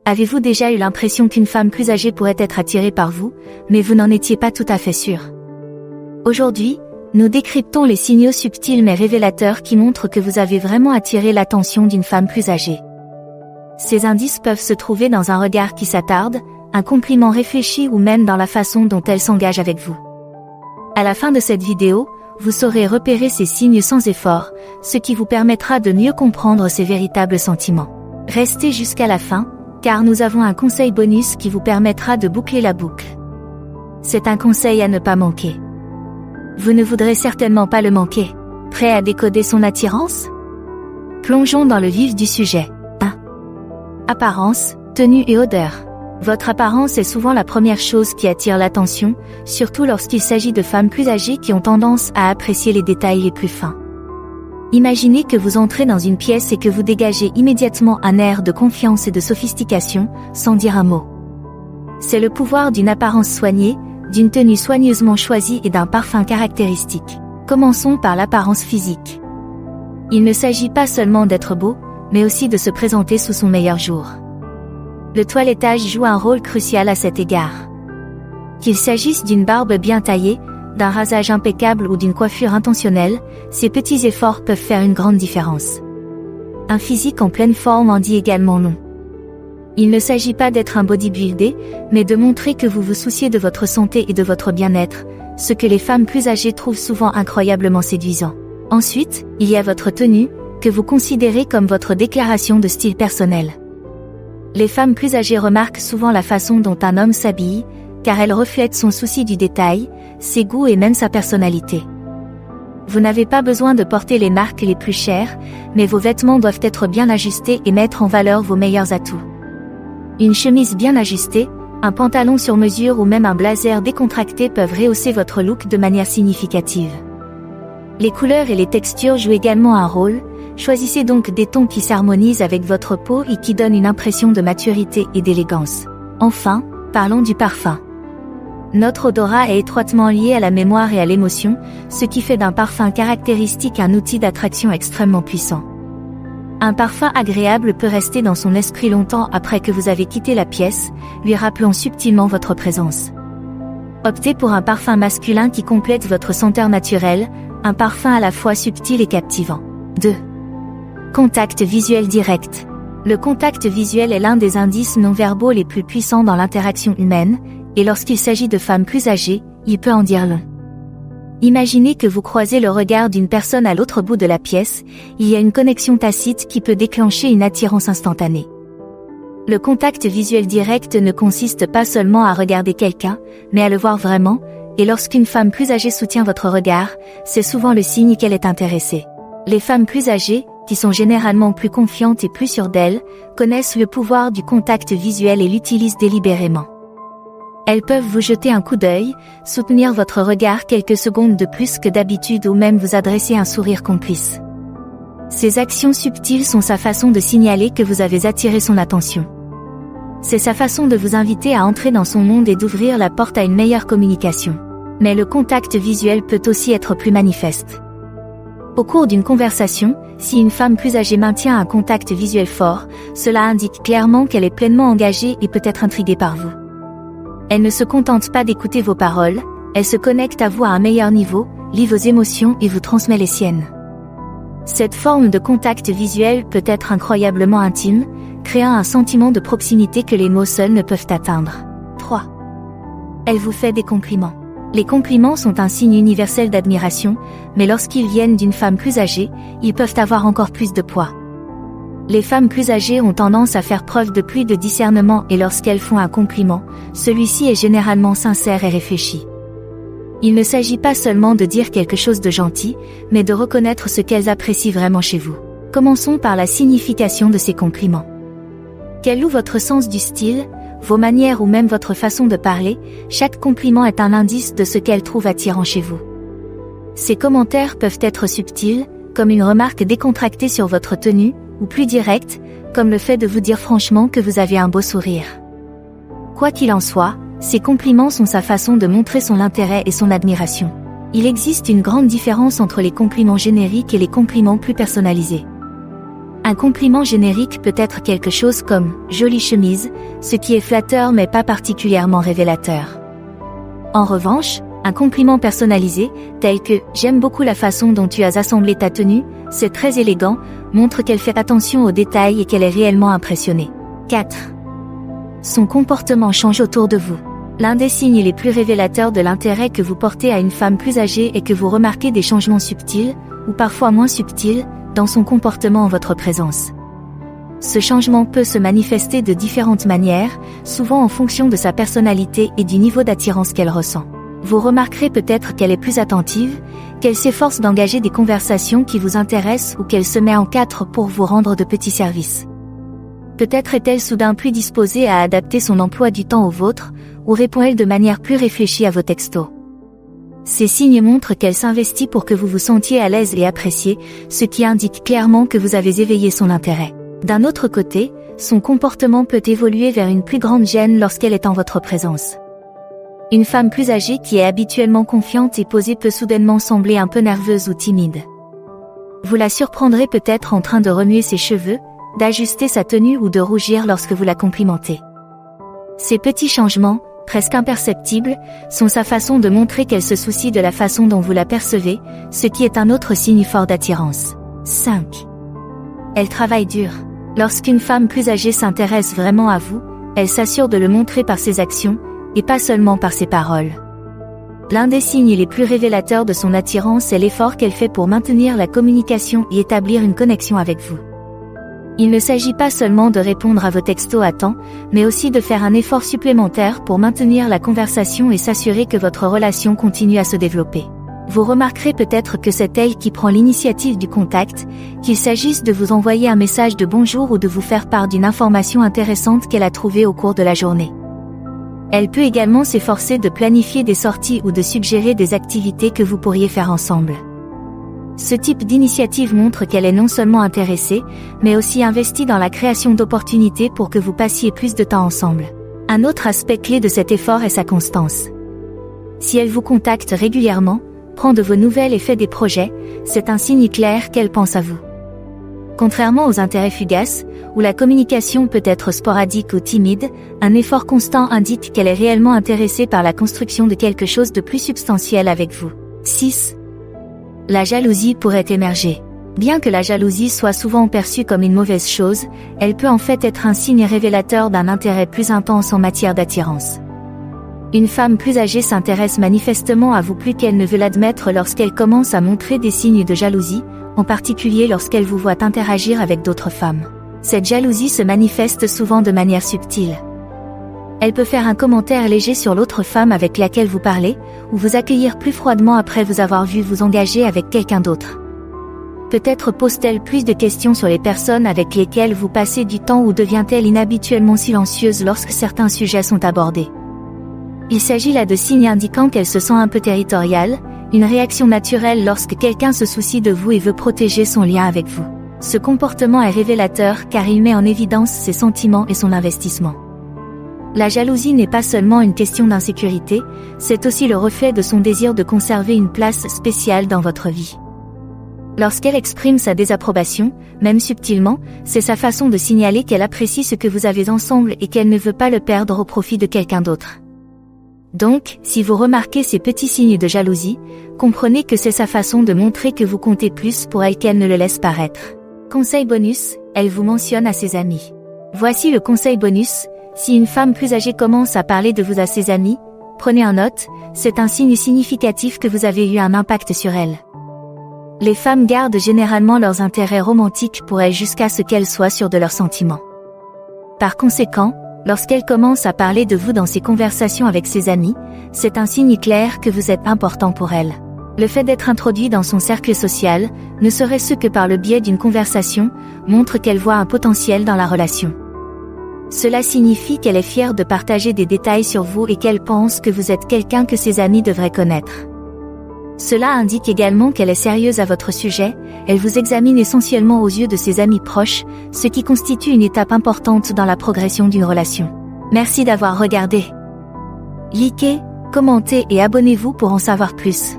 Avez-vous déjà eu l'impression qu'une femme plus âgée pourrait être attirée par vous, mais vous n'en étiez pas tout à fait sûr? Aujourd'hui, nous décryptons les signaux subtils mais révélateurs qui montrent que vous avez vraiment attiré l'attention d'une femme plus âgée. Ces indices peuvent se trouver dans un regard qui s'attarde, un compliment réfléchi ou même dans la façon dont elle s'engage avec vous. À la fin de cette vidéo, vous saurez repérer ces signes sans effort, ce qui vous permettra de mieux comprendre ses véritables sentiments. Restez jusqu'à la fin, car nous avons un conseil bonus qui vous permettra de boucler la boucle. C'est un conseil à ne pas manquer. Vous ne voudrez certainement pas le manquer. Prêt à décoder son attirance? Plongeons dans le vif du sujet. 1. Apparence, tenue et odeur. Votre apparence est souvent la première chose qui attire l'attention, surtout lorsqu'il s'agit de femmes plus âgées qui ont tendance à apprécier les détails les plus fins. Imaginez que vous entrez dans une pièce et que vous dégagez immédiatement un air de confiance et de sophistication, sans dire un mot. C'est le pouvoir d'une apparence soignée, d'une tenue soigneusement choisie et d'un parfum caractéristique. Commençons par l'apparence physique. Il ne s'agit pas seulement d'être beau, mais aussi de se présenter sous son meilleur jour. Le toilettage joue un rôle crucial à cet égard. Qu'il s'agisse d'une barbe bien taillée, d'un rasage impeccable ou d'une coiffure intentionnelle, ces petits efforts peuvent faire une grande différence. Un physique en pleine forme en dit également long. Il ne s'agit pas d'être un bodybuildé, mais de montrer que vous vous souciez de votre santé et de votre bien-être, ce que les femmes plus âgées trouvent souvent incroyablement séduisant. Ensuite, il y a votre tenue, que vous considérez comme votre déclaration de style personnel. Les femmes plus âgées remarquent souvent la façon dont un homme s'habille, car elle reflète son souci du détail, ses goûts et même sa personnalité. Vous n'avez pas besoin de porter les marques les plus chères, mais vos vêtements doivent être bien ajustés et mettre en valeur vos meilleurs atouts. Une chemise bien ajustée, un pantalon sur mesure ou même un blazer décontracté peuvent rehausser votre look de manière significative. Les couleurs et les textures jouent également un rôle, choisissez donc des tons qui s'harmonisent avec votre peau et qui donnent une impression de maturité et d'élégance. Enfin, parlons du parfum. Notre odorat est étroitement lié à la mémoire et à l'émotion, ce qui fait d'un parfum caractéristique un outil d'attraction extrêmement puissant. Un parfum agréable peut rester dans son esprit longtemps après que vous avez quitté la pièce, lui rappelant subtilement votre présence. Optez pour un parfum masculin qui complète votre senteur naturelle, un parfum à la fois subtil et captivant. 2. Contact visuel direct. Le contact visuel est l'un des indices non-verbaux les plus puissants dans l'interaction humaine, et lorsqu'il s'agit de femmes plus âgées, il peut en dire long. Imaginez que vous croisez le regard d'une personne à l'autre bout de la pièce, il y a une connexion tacite qui peut déclencher une attirance instantanée. Le contact visuel direct ne consiste pas seulement à regarder quelqu'un, mais à le voir vraiment, et lorsqu'une femme plus âgée soutient votre regard, c'est souvent le signe qu'elle est intéressée. Les femmes plus âgées, qui sont généralement plus confiantes et plus sûres d'elles, connaissent le pouvoir du contact visuel et l'utilisent délibérément. Elles peuvent vous jeter un coup d'œil, soutenir votre regard quelques secondes de plus que d'habitude ou même vous adresser un sourire complice. Ces actions subtiles sont sa façon de signaler que vous avez attiré son attention. C'est sa façon de vous inviter à entrer dans son monde et d'ouvrir la porte à une meilleure communication. Mais le contact visuel peut aussi être plus manifeste. Au cours d'une conversation, si une femme plus âgée maintient un contact visuel fort, cela indique clairement qu'elle est pleinement engagée et peut être intriguée par vous. Elle ne se contente pas d'écouter vos paroles, elle se connecte à vous à un meilleur niveau, lit vos émotions et vous transmet les siennes. Cette forme de contact visuel peut être incroyablement intime, créant un sentiment de proximité que les mots seuls ne peuvent atteindre. 3. Elle vous fait des compliments. Les compliments sont un signe universel d'admiration, mais lorsqu'ils viennent d'une femme plus âgée, ils peuvent avoir encore plus de poids. Les femmes plus âgées ont tendance à faire preuve de plus de discernement et lorsqu'elles font un compliment, celui-ci est généralement sincère et réfléchi. Il ne s'agit pas seulement de dire quelque chose de gentil, mais de reconnaître ce qu'elles apprécient vraiment chez vous. Commençons par la signification de ces compliments. Quel est votre sens du style, vos manières ou même votre façon de parler, chaque compliment est un indice de ce qu'elles trouvent attirant chez vous. Ces commentaires peuvent être subtils, comme une remarque décontractée sur votre tenue, ou plus directe, comme le fait de vous dire franchement que vous avez un beau sourire. Quoi qu'il en soit, ces compliments sont sa façon de montrer son intérêt et son admiration. Il existe une grande différence entre les compliments génériques et les compliments plus personnalisés. Un compliment générique peut être quelque chose comme « jolie chemise », ce qui est flatteur mais pas particulièrement révélateur. En revanche, un compliment personnalisé, tel que « j'aime beaucoup la façon dont tu as assemblé ta tenue, c'est très élégant », montre qu'elle fait attention aux détails et qu'elle est réellement impressionnée. 4. Son comportement change autour de vous. L'un des signes les plus révélateurs de l'intérêt que vous portez à une femme plus âgée est que vous remarquez des changements subtils, ou parfois moins subtils, dans son comportement en votre présence. Ce changement peut se manifester de différentes manières, souvent en fonction de sa personnalité et du niveau d'attirance qu'elle ressent. Vous remarquerez peut-être qu'elle est plus attentive, qu'elle s'efforce d'engager des conversations qui vous intéressent ou qu'elle se met en quatre pour vous rendre de petits services. Peut-être est-elle soudain plus disposée à adapter son emploi du temps au vôtre, ou répond-elle de manière plus réfléchie à vos textos. Ces signes montrent qu'elle s'investit pour que vous vous sentiez à l'aise et apprécié, ce qui indique clairement que vous avez éveillé son intérêt. D'un autre côté, son comportement peut évoluer vers une plus grande gêne lorsqu'elle est en votre présence. Une femme plus âgée qui est habituellement confiante et posée peut soudainement sembler un peu nerveuse ou timide. Vous la surprendrez peut-être en train de remuer ses cheveux, d'ajuster sa tenue ou de rougir lorsque vous la complimentez. Ces petits changements, presque imperceptibles, sont sa façon de montrer qu'elle se soucie de la façon dont vous la percevez, ce qui est un autre signe fort d'attirance. 5. Elle travaille dur. Lorsqu'une femme plus âgée s'intéresse vraiment à vous, elle s'assure de le montrer par ses actions, et pas seulement par ses paroles. L'un des signes les plus révélateurs de son attirance est l'effort qu'elle fait pour maintenir la communication et établir une connexion avec vous. Il ne s'agit pas seulement de répondre à vos textos à temps, mais aussi de faire un effort supplémentaire pour maintenir la conversation et s'assurer que votre relation continue à se développer. Vous remarquerez peut-être que c'est elle qui prend l'initiative du contact, qu'il s'agisse de vous envoyer un message de bonjour ou de vous faire part d'une information intéressante qu'elle a trouvée au cours de la journée. Elle peut également s'efforcer de planifier des sorties ou de suggérer des activités que vous pourriez faire ensemble. Ce type d'initiative montre qu'elle est non seulement intéressée, mais aussi investie dans la création d'opportunités pour que vous passiez plus de temps ensemble. Un autre aspect clé de cet effort est sa constance. Si elle vous contacte régulièrement, prend de vos nouvelles et fait des projets, c'est un signe clair qu'elle pense à vous. Contrairement aux intérêts fugaces, où la communication peut être sporadique ou timide, un effort constant indique qu'elle est réellement intéressée par la construction de quelque chose de plus substantiel avec vous. 6. La jalousie pourrait émerger. Bien que la jalousie soit souvent perçue comme une mauvaise chose, elle peut en fait être un signe révélateur d'un intérêt plus intense en matière d'attirance. Une femme plus âgée s'intéresse manifestement à vous plus qu'elle ne veut l'admettre lorsqu'elle commence à montrer des signes de jalousie, en particulier lorsqu'elle vous voit interagir avec d'autres femmes. Cette jalousie se manifeste souvent de manière subtile. Elle peut faire un commentaire léger sur l'autre femme avec laquelle vous parlez, ou vous accueillir plus froidement après vous avoir vu vous engager avec quelqu'un d'autre. Peut-être pose-t-elle plus de questions sur les personnes avec lesquelles vous passez du temps ou devient-elle inhabituellement silencieuse lorsque certains sujets sont abordés. Il s'agit là de signes indiquant qu'elle se sent un peu territoriale, une réaction naturelle lorsque quelqu'un se soucie de vous et veut protéger son lien avec vous. Ce comportement est révélateur car il met en évidence ses sentiments et son investissement. La jalousie n'est pas seulement une question d'insécurité, c'est aussi le reflet de son désir de conserver une place spéciale dans votre vie. Lorsqu'elle exprime sa désapprobation, même subtilement, c'est sa façon de signaler qu'elle apprécie ce que vous avez ensemble et qu'elle ne veut pas le perdre au profit de quelqu'un d'autre. Donc, si vous remarquez ces petits signes de jalousie, comprenez que c'est sa façon de montrer que vous comptez plus pour elle qu'elle ne le laisse paraître. Conseil bonus, elle vous mentionne à ses amis. Voici le conseil bonus, si une femme plus âgée commence à parler de vous à ses amis, prenez en note, c'est un signe significatif que vous avez eu un impact sur elle. Les femmes gardent généralement leurs intérêts romantiques pour elles jusqu'à ce qu'elles soient sûres de leurs sentiments. Par conséquent, lorsqu'elle commence à parler de vous dans ses conversations avec ses amis, c'est un signe clair que vous êtes important pour elle. Le fait d'être introduit dans son cercle social, ne serait-ce que par le biais d'une conversation, montre qu'elle voit un potentiel dans la relation. Cela signifie qu'elle est fière de partager des détails sur vous et qu'elle pense que vous êtes quelqu'un que ses amis devraient connaître. Cela indique également qu'elle est sérieuse à votre sujet, elle vous examine essentiellement aux yeux de ses amis proches, ce qui constitue une étape importante dans la progression d'une relation. Merci d'avoir regardé. Likez, commentez et abonnez-vous pour en savoir plus.